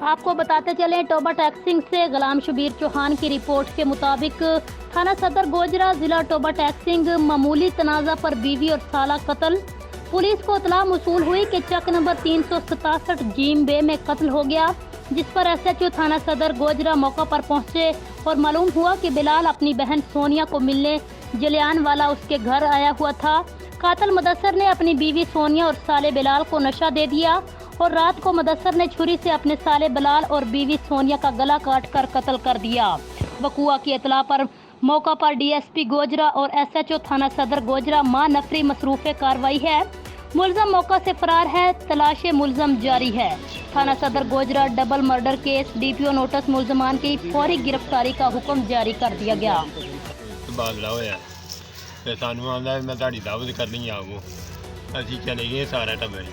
आपको बताते चलें, टोबा टैक्सिंग से गुलाम शबीर चौहान की रिपोर्ट के मुताबिक थाना सदर गोजरा जिला टोबा टैक्सिंग मामूली तनाज़ा पर बीवी और साला कत्ल। पुलिस को इतला मौसूल हुई कि चक नंबर 367 जीम बे में कत्ल हो गया, जिस पर SHO थाना सदर गोजरा मौका पर पहुंचे और मालूम हुआ कि बिलाल अपनी बहन सोनिया को मिलने जलियानवाला उसके घर आया हुआ था। कातिल मुदस्सर ने अपनी बीवी सोनिया और साले बिलाल को नशा दे दिया और रात को मुदस्सर ने छुरी से अपने साले बिलाल और बीवी सोनिया का गला काट कर कत्ल कर दिया। वकुआ की इतला पर मौका पर DSP गोजरा और SHO थाना सदर गोजरा मां नफरी मसरूफ़ कार्रवाई है। मुलजम मौका से फरार है, तलाश मुलजम जारी है। थाना सदर Gojra double murder case DPO notice मुलजमान की फौरी गिरफ्तारी का हुक्म जारी कर दिया गया। बादला होया ते सानू आंदा मैं तुहाडी दावत करनी आवो, असीं चले गए सारा टब्बर।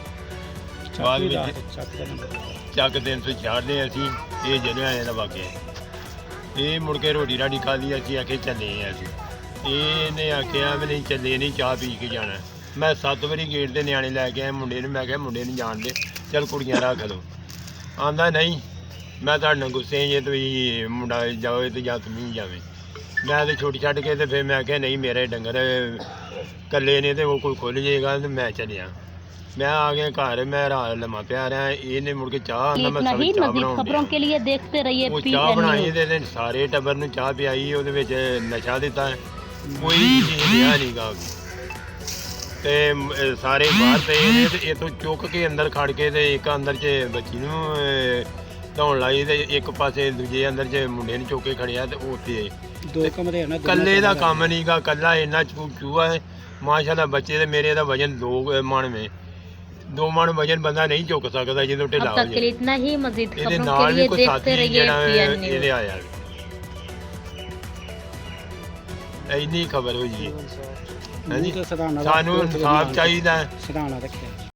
बाद ਚੱਕ 304 ਦੇ ਅਸੀਂ ਇਹ ਜਲਿਆਂਵਾਲੇ ਦਾ ਵਾਕਿਆ ਇਹ ਮੁੜ ਕੇ ਰੋਟੀ ਰਾਟੀ ਖਾ ਲਈ। ਅਸੀਂ ਆਖੇ ਚੱਲੇ ਹਾਂ ਅਸੀਂ, ਇਹਨੇ ਆਖਿਆ ਵੀ ਨਹੀਂ ਚੱਲੇ ਨਹੀਂ, ਚਾਹ ਪੀ ਕੇ ਜਾਣਾ। ਮੈਂ 7 ਵਾਰੀ ਗੇਟ ਤੇ ਨਿਆਣੇ ਲੈ ਕੇ ਆਇਆ ਮੁੰਡੇ ਨੂੰ, ਮੈਂ ਕਿਹਾ ਮੁੰਡੇ ਨੂੰ ਜਾਣ ਦੇ, ਚੱਲ ਕੁੜੀਆਂ ਰੱਖ ਲਓ। ਆਂਦਾ ਨਹੀਂ ਮੈਂ ਤੁਹਾਡੇ ਨਾਲ ਗੁੱਸੇ ਜੇ ਤੁਸੀਂ ਮੁੰਡਾ ਜਾਓ ਤੇ ਜਾਂ ਤੁਸੀਂ ਜਾਵੇ। ਮੈਂ ਤੇ ਛੁੱਟ ਛੱਡ ਕੇ ਤੇ ਫਿਰ ਮੈਂ ਕਿਹਾ ਨਹੀਂ ਮੇਰੇ ਡੰਗਰ ਇਕੱਲੇ ਨੇ ਤੇ ਉਹ ਕੋਈ ਖੁੱਲ੍ਹ ਜਾਏਗਾ ਤੇ ਮੈਂ ਚੱਲਿਆ। मैं आ गया घर, मैं रात लम्मा पिया रहा। इन्हें मुड़ के चाह खबरों के लिए देखते रहिए। चाह बनाई ते सारे टब्बर नूं चाह पियाई, ਉਹਦੇ ਵਿੱਚ नशा दिता, कोई चीज़ लिया नहीं गा ते सारे बाहर पे ने ते इथों चुक के अंदर खड़ के ते एक अंदर च बच्ची नूं धौण लाई ते एक पासे दूजे अंदर च मुंडे नूं चुक के खड़िया ते उत्थे दो कमरे ना कल्ले दा काम नहीं गा। कल्ला इन्ना चूहा है माशाअल्लाह। बच्चे ते मेरे दा वजन 2 मण में 2 मण वजन बंदा नहीं चुक सकता जो ढिला हो जाए। इतना ही मजीद खबरों के लिए देखते रहिए। इन्नी खबर हुई जी, सानू इंसाफ चाहिए।